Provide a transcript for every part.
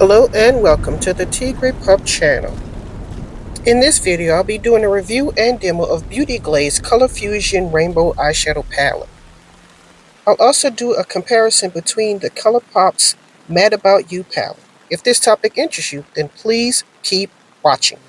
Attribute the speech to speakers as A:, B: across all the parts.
A: Hello and welcome to the TigrePup channel. In this video, I'll be doing a review and demo of Beauty Glazed Color Fusion Rainbow Eyeshadow Palette. I'll also do a comparison between the Colourpop's Matte About Hue palette. If this topic interests you, then please keep watching.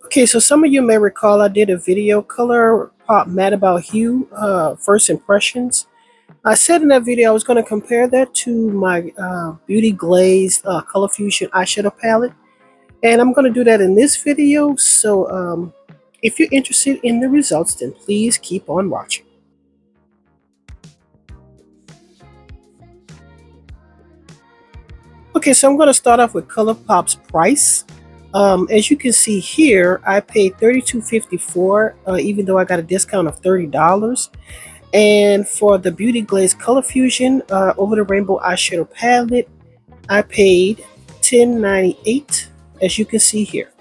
A: Okay, so some of you may recall I did a video, Colourpop Matte About Hue, First Impressions. I said in that video I was going to compare that to my Beauty Glazed Color Fusion eyeshadow palette. And I'm going to do that in this video, so if you're interested in the results, then please keep on watching. Okay, so I'm going to start off with Colourpop's price. As you can see here, I paid $32.54, even though I got a discount of $30. And for the Beauty Glazed Color Fusion Over the Rainbow Eyeshadow Palette, I paid $10.98, as you can see here.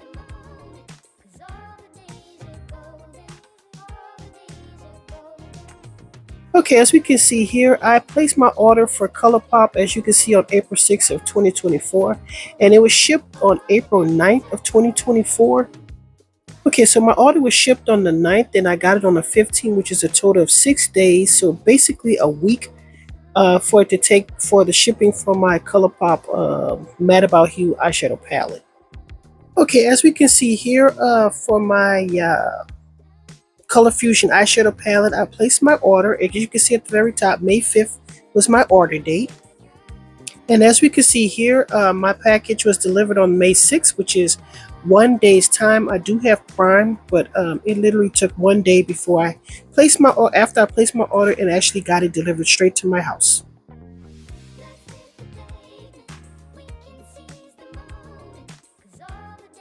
A: Okay, as we can see here, I placed my order for Colourpop, as you can see, on April 6th of 2024, and it was shipped on April 9th of 2024. Okay, so my order was shipped on the 9th, and I got it on the 15th, which is a total of 6 days, so basically a week for it to take for the shipping for my Colourpop Matte About Hue eyeshadow palette. Okay, as we can see here, for my Color Fusion eyeshadow palette, I placed my order. As you can see at the very top, May 5th was my order date. And as we can see here, my package was delivered on May 6th, which is 1 day's time. I do have Prime, but it literally took 1 day before I placed my order, after I placed my order, and actually got it delivered straight to my house.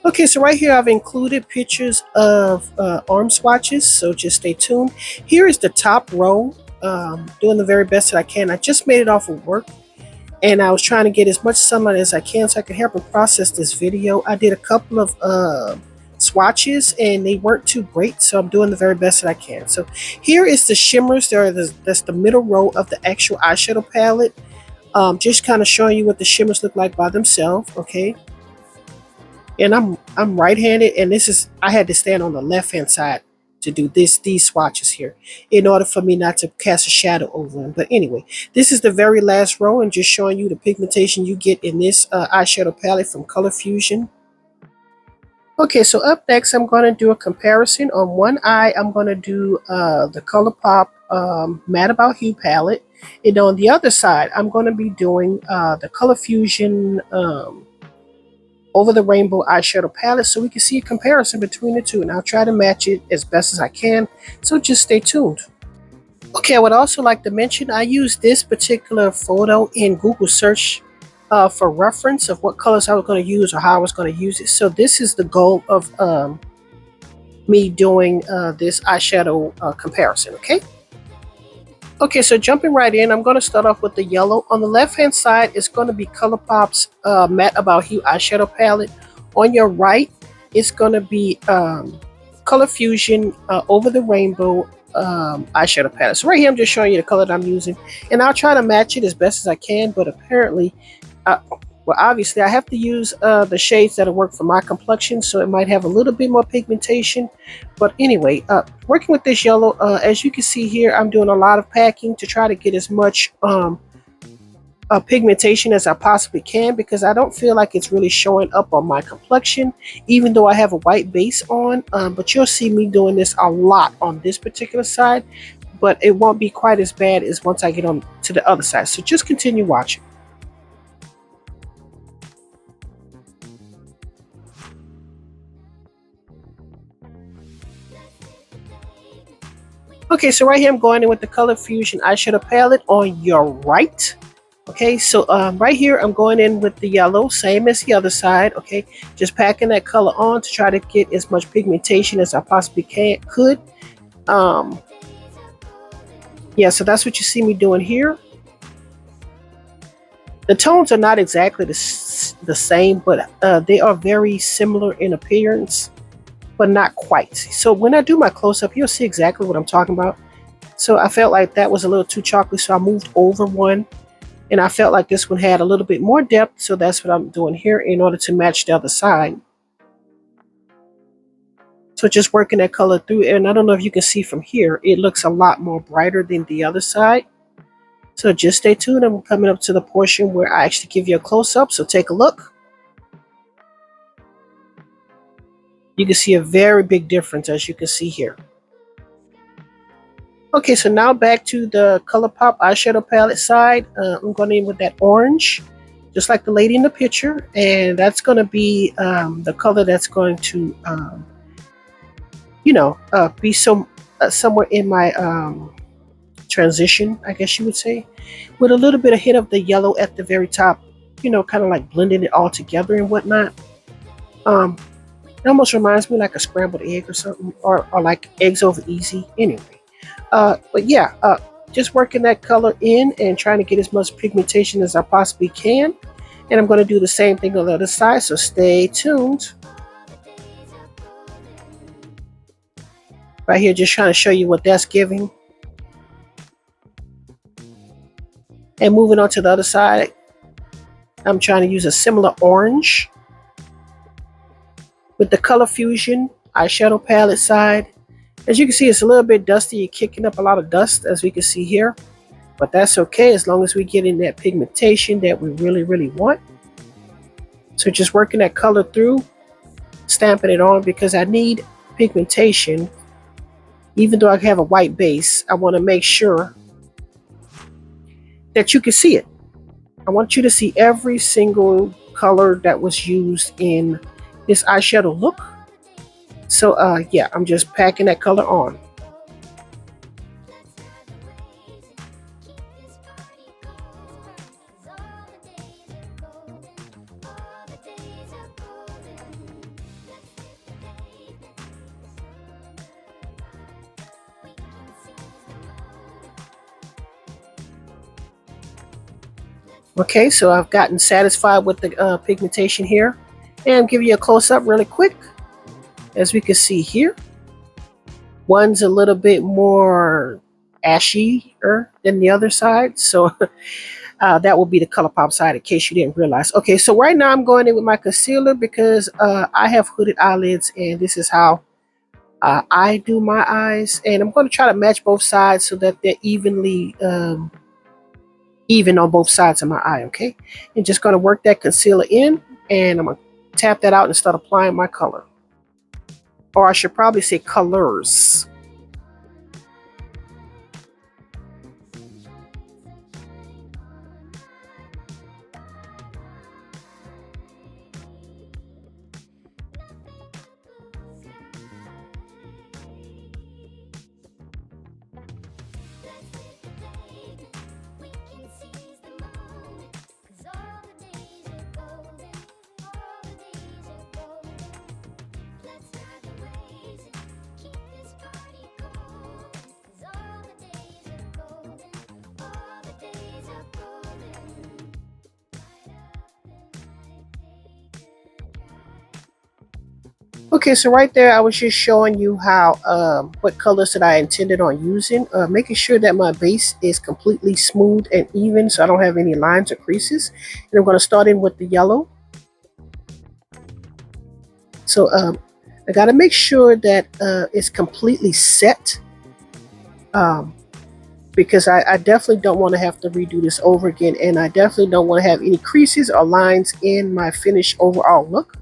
A: Okay, so right here I've included pictures of arm swatches, so just stay tuned. Here is the top row, doing the very best that I can. I just made it off of work, and I was trying to get as much sunlight as I can so I could help them process this video. I did a couple of swatches, and they weren't too great, so I'm doing the very best that I can. So here is the shimmers. That's the middle row of the actual eyeshadow palette. Just kind of showing you what the shimmers look like by themselves, okay? And I'm right-handed, and I had to stand on the left-hand side to do these swatches here in order for me not to cast a shadow over them. But anyway, this is the very last row, and just showing you the pigmentation you get in this eyeshadow palette from Color Fusion. Okay, so up next I'm going to do a comparison. On one eye I'm going to do the Colourpop Matte About Hue palette, and on the other side I'm going to be doing the Color Fusion Over the Rainbow eyeshadow palette, so we can see a comparison between the two, and I'll try to match it as best as I can, so just stay tuned. Okay, I would also like to mention I used this particular photo in Google search for reference of what colors I was going to use or how I was going to use it. So this is the goal of me doing this eyeshadow comparison, okay? Okay, so jumping right in, I'm going to start off with the yellow. On the left-hand side, it's going to be Colourpop's Matte About Hue eyeshadow palette. On your right, it's going to be Color Fusion Over the Rainbow eyeshadow palette. So right here, I'm just showing you the color that I'm using. And I'll try to match it as best as I can, but apparently, well, obviously, I have to use the shades that'll work for my complexion, so it might have a little bit more pigmentation. But anyway, working with this yellow, as you can see here, I'm doing a lot of packing to try to get as much pigmentation as I possibly can, because I don't feel like it's really showing up on my complexion, even though I have a white base on. But you'll see me doing this a lot on this particular side, but it won't be quite as bad as once I get on to the other side. So just continue watching. Okay, so right here I'm going in with the Color Fusion eyeshadow palette on your right. Okay, so right here I'm going in with the yellow, same as the other side. Okay, just packing that color on to try to get as much pigmentation as I possibly could. Yeah, so that's what you see me doing here. The tones are not exactly the same, but they are very similar in appearance, but not quite. So when I do my close-up, you'll see exactly what I'm talking about. So I felt like that was a little too chocolatey, so I moved over one. And I felt like this one had a little bit more depth, so that's what I'm doing here in order to match the other side. So just working that color through, and I don't know if you can see from here, it looks a lot more brighter than the other side. So just stay tuned. I'm coming up to the portion where I actually give you a close-up, so take a look. You can see a very big difference, as you can see here. Okay, so now back to the Colourpop eyeshadow palette side. I'm going in with that orange, just like the lady in the picture, and that's going to be the color that's going to, be somewhere in my transition, I guess you would say, with a little bit of hit of the yellow at the very top, kind of like blending it all together and whatnot. It almost reminds me like a scrambled egg or something, or like eggs over easy. Anyway, but yeah, just working that color in and trying to get as much pigmentation as I possibly can. And I'm going to do the same thing on the other side, so stay tuned. Right here, just trying to show you what that's giving. And moving on to the other side, I'm trying to use a similar orange with the Color Fusion eyeshadow palette side. As you can see, it's a little bit dusty. You're kicking up a lot of dust, as we can see here. But that's okay, as long as we get in that pigmentation that we really, really want. So just working that color through, stamping it on, because I need pigmentation. Even though I have a white base, I want to make sure that you can see it. I want you to see every single color that was used in this eyeshadow look. So yeah, I'm just packing that color on. Okay, so I've gotten satisfied with the pigmentation here, and give you a close-up really quick. As we can see here, one's a little bit more ashier than the other side, so that will be the Colourpop side in case you didn't realize. Okay, so right now I'm going in with my concealer because I have hooded eyelids, and this is how I do my eyes, and I'm going to try to match both sides so that they're evenly even on both sides of my eye. Okay, and just going to work that concealer in, and I'm going to tap that out and start applying my color. Or I should probably say colors. Okay, so right there, I was just showing you how what colors that I intended on using, making sure that my base is completely smooth and even, so I don't have any lines or creases. And I'm going to start in with the yellow. So I got to make sure that it's completely set, because I definitely don't want to have to redo this over again, and I definitely don't want to have any creases or lines in my finished overall look.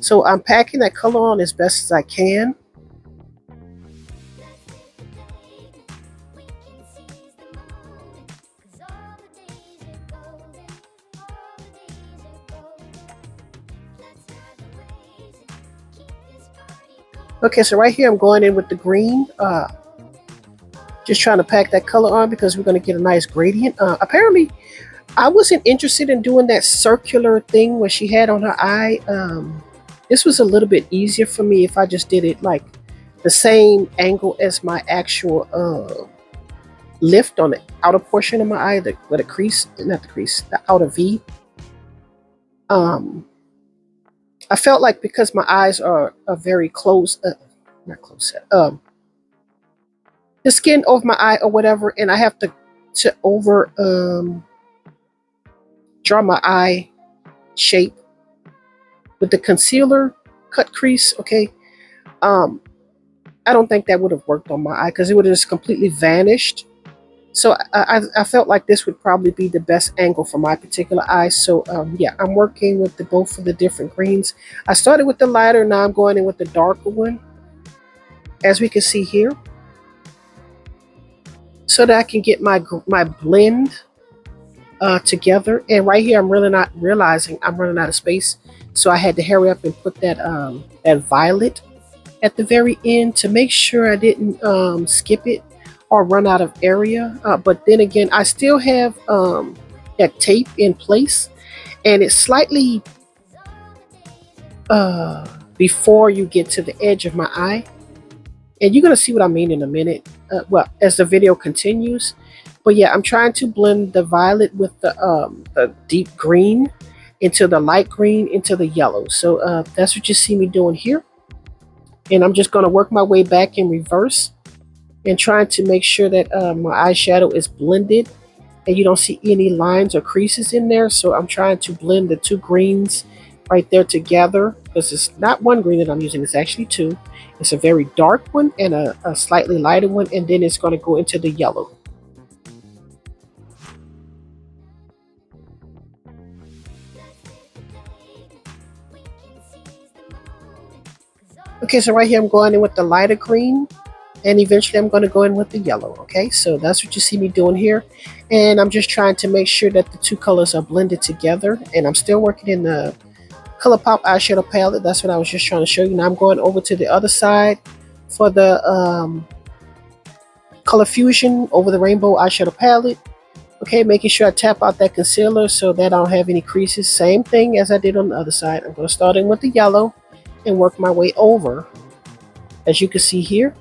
A: So I'm packing that color on as best as I can. Okay, so right here I'm going in with the green. Just trying to pack that color on because we're going to get a nice gradient. Apparently, I wasn't interested in doing that circular thing where she had on her eye. This was a little bit easier for me if I just did it like the same angle as my actual lift on the outer portion of my eye, where the crease, not the crease, the outer V. I felt like because my eyes are very close, not close, the skin over my eye or whatever, and I have to over draw my eye shape with the concealer cut crease. Okay, I don't think that would have worked on my eye because it would have just completely vanished. So I felt like this would probably be the best angle for my particular eye. So yeah, I'm working with both of the different greens. I started with the lighter, now I'm going in with the darker one, as we can see here, so that I can get my blend together. And right here, I'm really not realizing I'm running out of space, so I had to hurry up and put that that violet at the very end to make sure I didn't skip it or run out of area. But then again, I still have that tape in place, and it's slightly before you get to the edge of my eye. And you're going to see what I mean in a minute, well, as the video continues. But yeah, I'm trying to blend the violet with the deep green into the light green into the yellow. So that's what you see me doing here. And I'm just going to work my way back in reverse and trying to make sure that my eyeshadow is blended and you don't see any lines or creases in there. So I'm trying to blend the two greens right there together, because it's not one green that I'm using, it's actually two. It's a very dark one and a slightly lighter one, and then it's going to go into the yellow. Okay, so right here I'm going in with the lighter green, and eventually I'm going to go in with the yellow. Okay, so that's what you see me doing here, and I'm just trying to make sure that the two colors are blended together. And I'm still working in the Colourpop eyeshadow palette. That's what I was just trying to show you. Now I'm going over to the other side for the Color Fusion over the Rainbow eyeshadow palette. Okay, making sure I tap out that concealer so that I don't have any creases. Same thing as I did on the other side. I'm going to start in with the yellow and work my way over, as you can see here,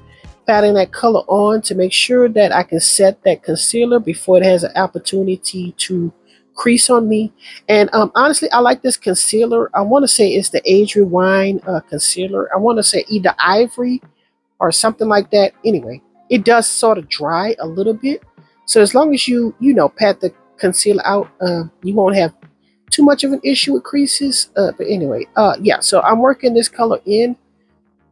A: patting that color on to make sure that I can set that concealer before it has an opportunity to crease on me. And honestly, I like this concealer. I want to say it's the Age Rewind concealer. I want to say either Ivory or something like that. Anyway, it does sort of dry a little bit, so as long as you know, pat the concealer out, you won't have too much of an issue with creases. But anyway, yeah, so I'm working this color in,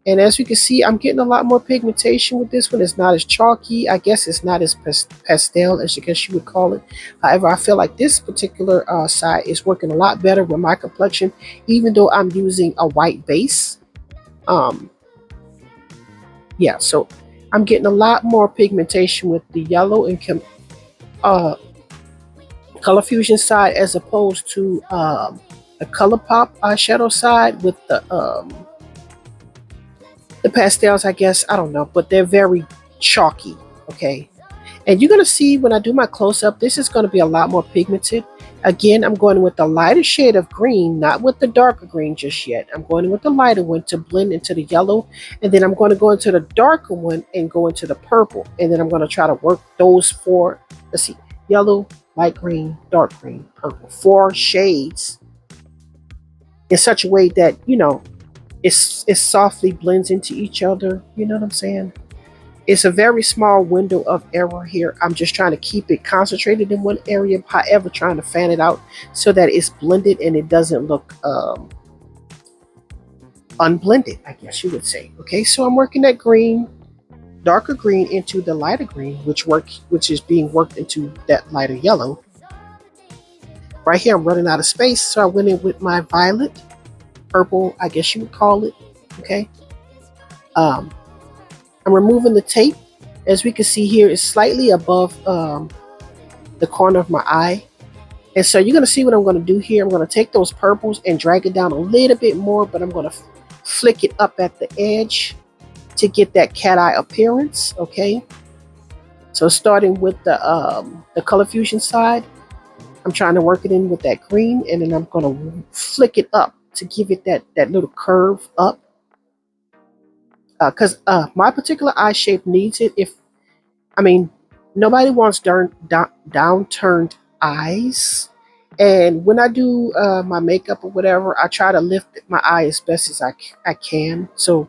A: and as you can see, I'm getting a lot more pigmentation with this one. It's not as chalky. I guess it's not as pastel as I guess you would call it. However, I feel like this particular side is working a lot better with my complexion, even though I'm using a white base. Yeah, so I'm getting a lot more pigmentation with the yellow and Color Fusion side, as opposed to the Colourpop eyeshadow side with the pastels, I guess. I don't know, but they're very chalky. Okay, and you're gonna see when I do my close-up, this is gonna be a lot more pigmented. Again, I'm going with the lighter shade of green, not with the darker green just yet. I'm going with the lighter one to blend into the yellow, and then I'm going to go into the darker one and go into the purple, and then I'm going to try to work those four, let's see, yellow, light green, dark green, purple, 4 shades in such a way that, you know, it softly blends into each other. You know what I'm saying? It's a very small window of error here. I'm just trying to keep it concentrated in one area, however, trying to fan it out so that it's blended and it doesn't look unblended, I guess you would say. Okay, so I'm working that green, darker green into the lighter green, which is being worked into that lighter yellow. Right here, I'm running out of space, so I went in with my violet, purple, I guess you would call it. Okay. I'm removing the tape. As we can see here, it's slightly above the corner of my eye. And so you're going to see what I'm going to do here. I'm going to take those purples and drag it down a little bit more, but I'm going to flick it up at the edge to get that cat eye appearance. Okay. So starting with the Color Fusion side, I'm trying to work it in with that green, and then I'm going to flick it up to give it that little curve up. Because my particular eye shape needs it. Nobody wants downturned eyes. And when I do my makeup or whatever, I try to lift my eye as best as I can. So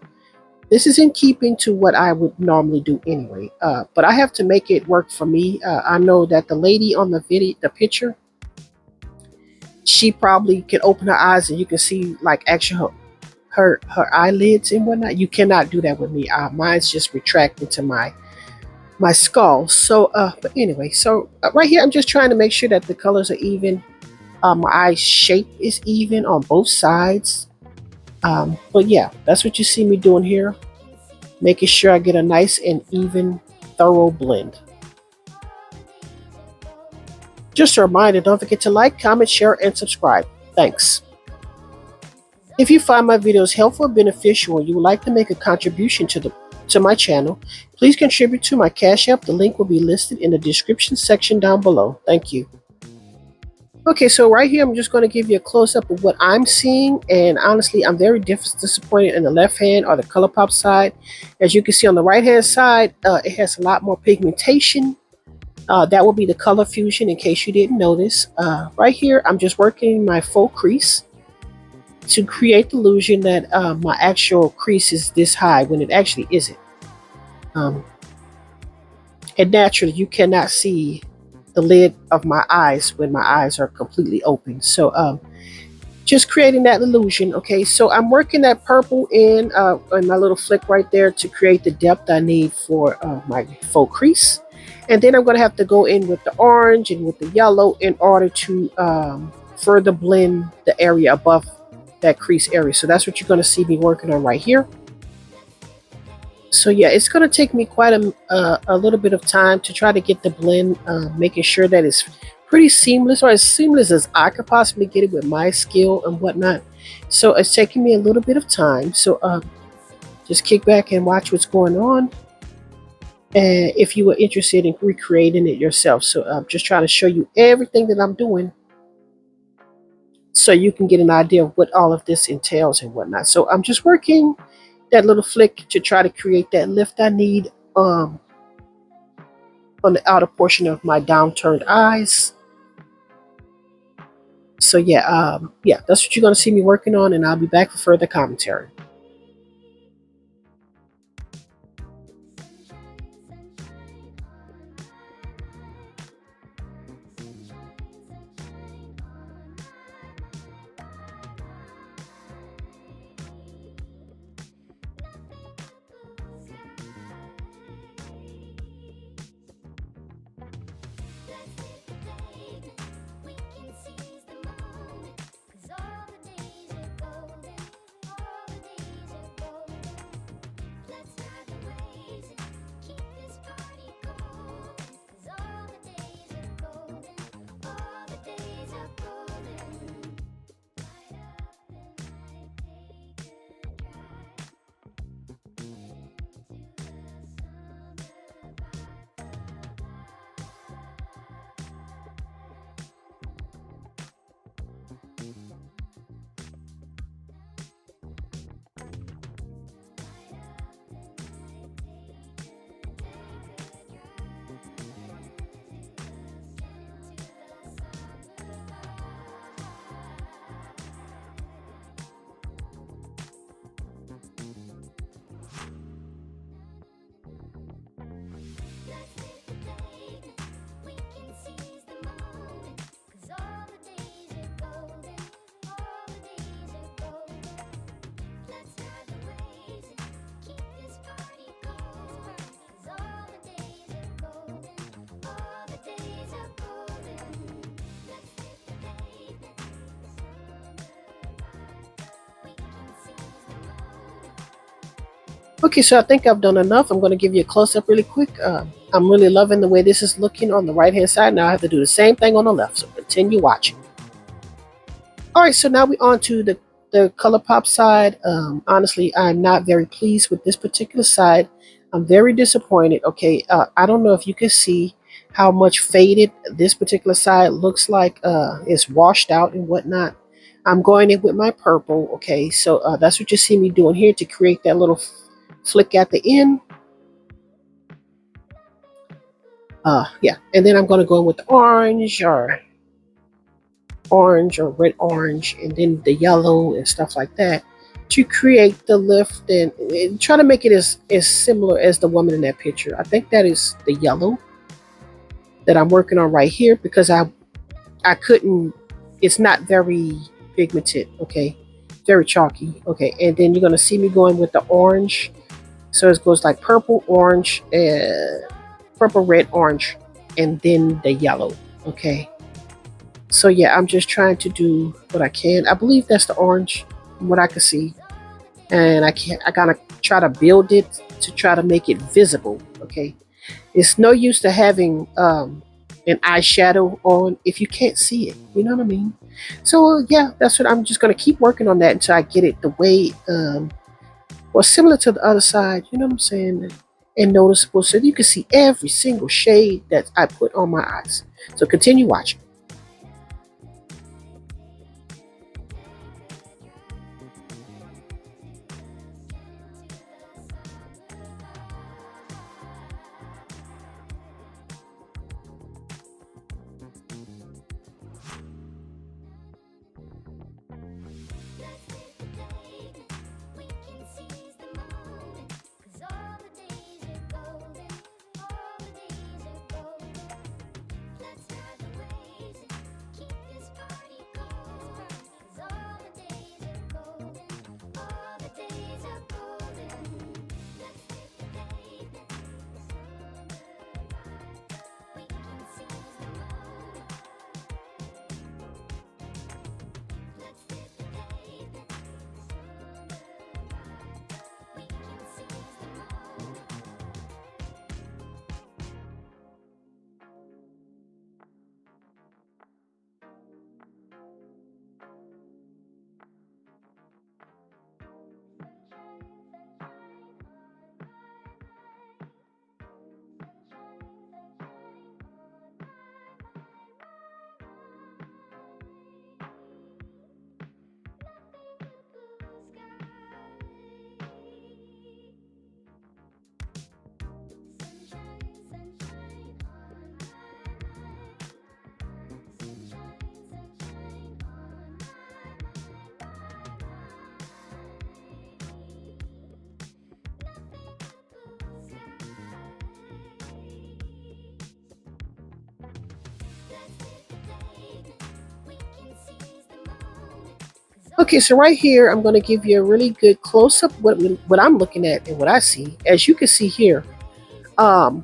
A: this is in keeping to what I would normally do anyway. But I have to make it work for me. I know that the lady on the picture, she probably can open her eyes and you can see like actually her eyelids and whatnot. You cannot do that with me. Mine's just retracted to my skull. So, but anyway, so right here, I'm just trying to make sure that the colors are even. My eye shape is even on both sides. But yeah, that's what you see me doing here. Making sure I get a nice and even, thorough blend. Just a reminder, don't forget to like, comment, share, and subscribe. Thanks. If you find my videos helpful or beneficial and you would like to make a contribution to my channel, please contribute to my Cash App. The link will be listed in the description section down below. Thank you. Okay, so right here, I'm just going to give you a close-up of what I'm seeing. And honestly, I'm very disappointed in the left hand or the Colourpop side. As you can see on the right-hand side, it has a lot more pigmentation. That will be the Color Fusion in case you didn't notice. Right here, I'm just working my faux crease to create the illusion that my actual crease is this high when it actually isn't. And naturally, you cannot see the lid of my eyes when my eyes are completely open. So just creating that illusion. Okay, so I'm working that purple in my little flick right there to create the depth I need for my faux crease. And then I'm going to have to go in with the orange and with the yellow in order to further blend the area above that crease area. So that's what you're going to see me working on right here. So yeah, it's going to take me quite a little bit of time to try to get the blend, making sure that it's pretty seamless, or as seamless as I could possibly get it with my skill and whatnot. So it's taking me a little bit of time. So just kick back and watch what's going on. And if you were interested in recreating it yourself. So I'm just trying to show you everything that I'm doing so you can get an idea of what all of this entails and whatnot. So I'm just working that little flick to try to create that lift I need on the outer portion of my downturned eyes. So yeah, that's what you're going to see me working on, and I'll be back for further commentary. Okay, so I think I've done enough. I'm going to give you a close-up really quick. I'm really loving the way this is looking on the right-hand side. Now I have to do the same thing on the left, so continue watching. All right, so now we're on to the Colourpop side. Honestly, I'm not very pleased with this particular side. I'm very disappointed. Okay, I don't know if you can see how much faded this particular side looks like. It's washed out and whatnot. I'm going in with my purple. Okay, so that's what you see me doing here to create that little flick at the end. Yeah, and then I'm going to go in with the orange or red orange, and then the yellow and stuff like that to create the lift and try to make it as similar as the woman in that picture. I think that is the yellow that I'm working on right here because I couldn't, it's not very pigmented, okay, very chalky, okay. And then you're going to see me going with the orange, so it goes like purple, orange, purple, red, orange, and then the yellow, okay. So yeah, I'm just trying to do what I can. I believe that's the orange from what I can see, and I gotta try to build it to try to make it visible, okay. It's no use to having an eyeshadow on if you can't see it, you know what I mean. So yeah, that's what I'm just going to keep working on that until I get it the way well, similar to the other side, you know what I'm saying, and noticeable so you can see every single shade that I put on my eyes. So continue watching. Okay, so right here, I'm going to give you a really good close-up what I'm looking at and what I see. As you can see here, um,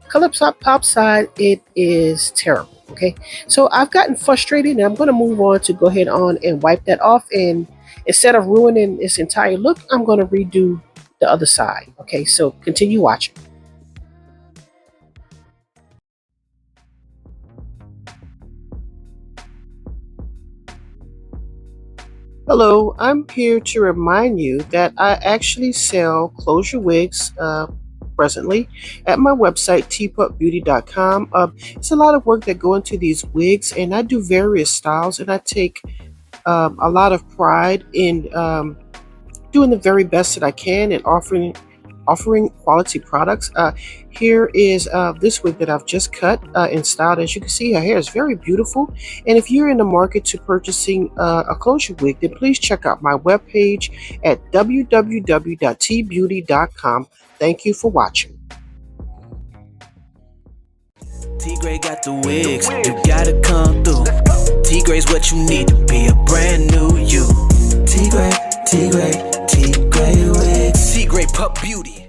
A: Colourpop side, it is terrible, okay? So I've gotten frustrated, and I'm going to move on to go ahead on and wipe that off. And instead of ruining its entire look, I'm going to redo the other side, okay? So continue watching. Hello, I'm here to remind you that I actually sell closure wigs presently at my website, tpupbeauty.com. It's a lot of work that go into these wigs, and I do various styles, and I take a lot of pride in doing the very best that I can and offering quality products. Here is this wig that I've just cut and styled. As you can see, her hair is very beautiful. And if you're in the market to purchasing a closure wig, then please check out my webpage at www.tbeauty.com. Thank you for watching.
B: Tigre got the wigs, you gotta come through. Tigre's what you need to be a brand new you. Tigre wigs. TigrePup Beauty.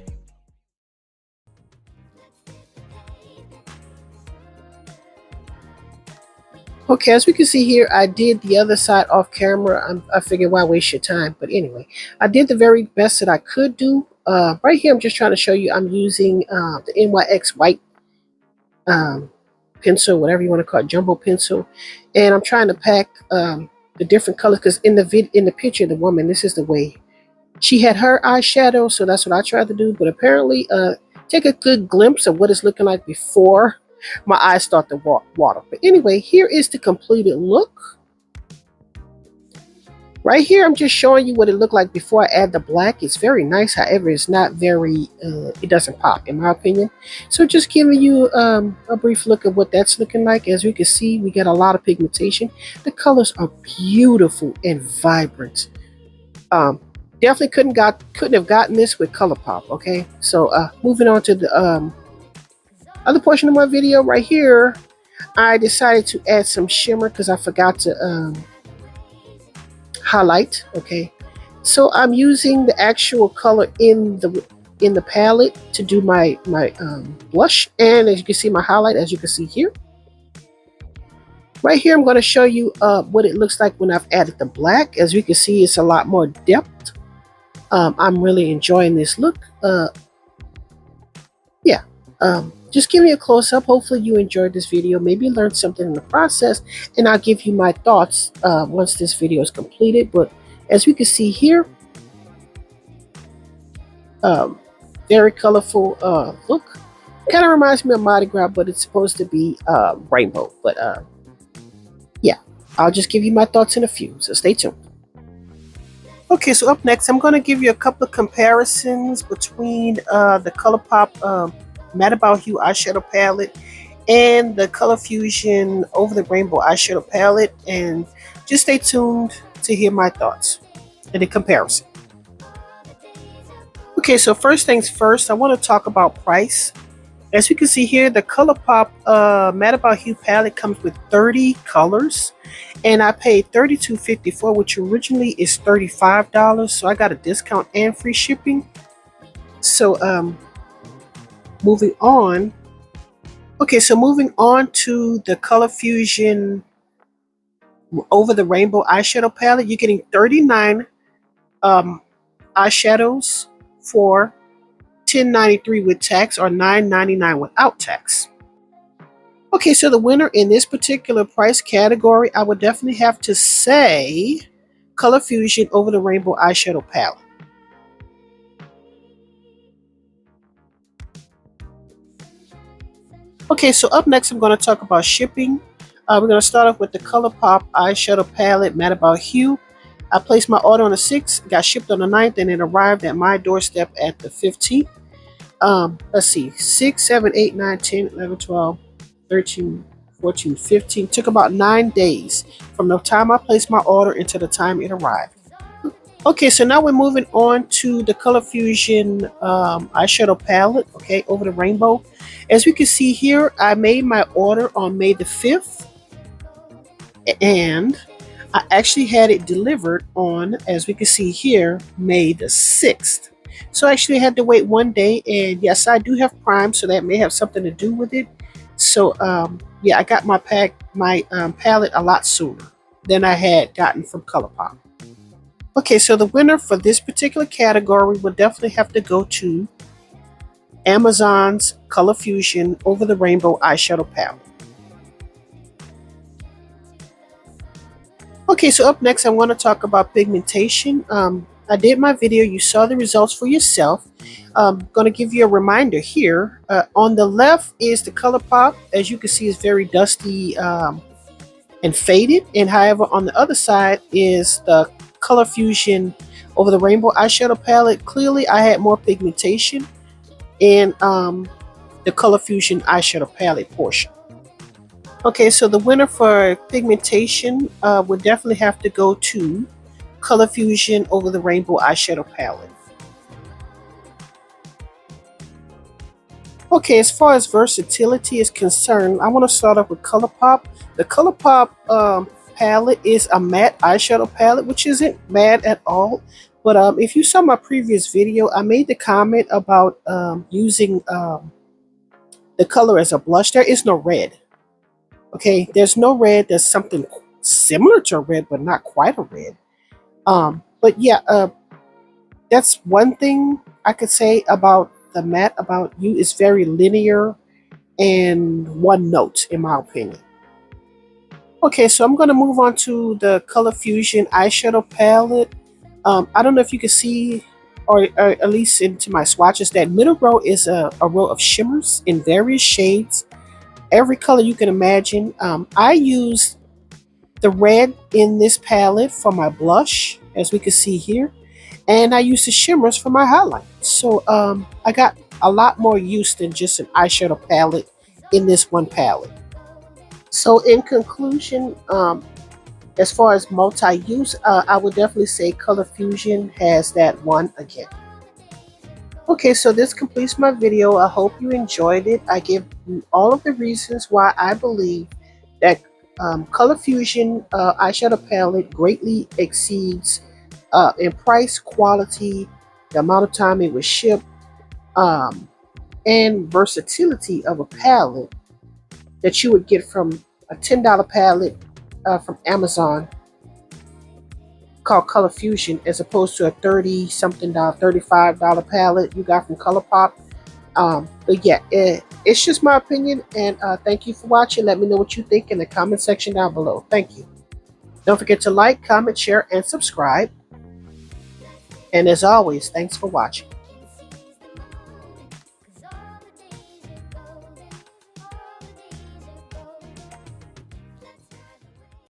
A: Okay, as we can see here, I did the other side off camera. I figured why waste your time, but anyway, I did the very best that I could do. Right here, I'm just trying to show you I'm using the NYX white pencil, whatever you want to call it, jumbo pencil, and I'm trying to pack the different colors because in the picture, the woman, this is the way she had her eyeshadow, so that's what I tried to do. But apparently, take a good glimpse of what it's looking like before my eyes start to water. But anyway, here is the completed look. Right here, I'm just showing you what it looked like before I add the black. It's very nice, however, it's not very, it doesn't pop, in my opinion. So just giving you a brief look at what that's looking like. As we can see, we got a lot of pigmentation. The colors are beautiful and vibrant. Definitely couldn't have gotten this with Colourpop, okay? So moving on to the other portion of my video right here, I decided to add some shimmer because I forgot to highlight. Okay, so I'm using the actual color in the palette to do my blush, and as you can see, my highlight, as you can see here. Right here, I'm going to show you what it looks like when I've added the black. As you can see, it's a lot more depth. I'm really enjoying this look. Yeah, just give me a close-up. Hopefully you enjoyed this video, maybe learned something in the process, and I'll give you my thoughts once this video is completed. But as we can see here, very colorful look. Kind of reminds me of Mardi Gras, but it's supposed to be rainbow. But yeah, I'll just give you my thoughts in a few, so stay tuned. Okay, so up next, I'm going to give you a couple of comparisons between the Colourpop Matte About Hue eyeshadow palette and the Color Fusion Over the Rainbow eyeshadow palette, and just stay tuned to hear my thoughts and the comparison. Okay, so first things first, I want to talk about price. As you can see here, the Colourpop Matte About Hue palette comes with 30 colors, and I paid $32.54, which originally is $35, so I got a discount and free shipping. So moving on. Okay, so moving on to the Color Fusion Over the Rainbow eyeshadow palette, you're getting 39 eyeshadows for $10.93 with tax, or $9.99 without tax. Okay, so the winner in this particular price category, I would definitely have to say Color Fusion Over the Rainbow eyeshadow palette. Okay, so up next, I'm going to talk about shipping. We're going to start off with the Colourpop eyeshadow palette Matte About Hue. I placed my order on the 6th, got shipped on the 9th, and it arrived at my doorstep at the 15th. Let's see, 6, 7, 8, 9, 10, 11, 12, 13, 14, 15. Took about 9 days from the time I placed my order until the time it arrived. Okay, so now we're moving on to the Color Fusion eyeshadow palette, okay, Over the Rainbow. As we can see here, I made my order on May the 5th, and I actually had it delivered on, as we can see here, May the 6th. So I actually had to wait 1 day, and yes, I do have Prime, so that may have something to do with it. So yeah, I got my palette a lot sooner than I had gotten from Colourpop. Okay, so the winner for this particular category would definitely have to go to Amazon's Color Fusion Over the Rainbow eyeshadow palette. Okay, so up next I want to talk about pigmentation. I did my video, you saw the results for yourself. I'm going to give you a reminder here. On the left is the Colourpop. As you can see, it's very dusty and faded. And however, on the other side is the Color Fusion Over the Rainbow eyeshadow palette. Clearly, I had more pigmentation in the Color Fusion eyeshadow palette portion. Okay, so the winner for pigmentation would definitely have to go to Color Fusion Over the Rainbow eyeshadow palette. Okay, as far as versatility is concerned, I want to start off with Colourpop. The Colourpop palette is a matte eyeshadow palette, which isn't matte at all. But if you saw my previous video, I made the comment about using the color as a blush. There is no red. Okay, there's no red. There's something similar to a red, but not quite a red. But yeah, that's one thing I could say about the Matte About Hue. Is very linear and one note, in my opinion. Okay, so I'm going to move on to the Color Fusion eyeshadow palette. I don't know if you can see, or at least into my swatches, that middle row is a row of shimmers in various shades, every color you can imagine. I used the red in this palette for my blush, as we can see here. And I use the shimmers for my highlight. So I got a lot more use than just an eyeshadow palette in this one palette. So in conclusion, as far as multi-use, I would definitely say Color Fusion has that one again. Okay, so this completes my video. I hope you enjoyed it. I give all of the reasons why I believe that Color Fusion eyeshadow palette greatly exceeds in price, quality, the amount of time it was shipped, and versatility of a palette that you would get from a $10 palette from Amazon called Color Fusion, as opposed to a $30-something, $35 palette you got from Colourpop. But yeah, it's just my opinion, and thank you for watching. Let me know what you think in the comment section down below. Thank you. Don't forget to like, comment, share, and subscribe. And as always, thanks for watching.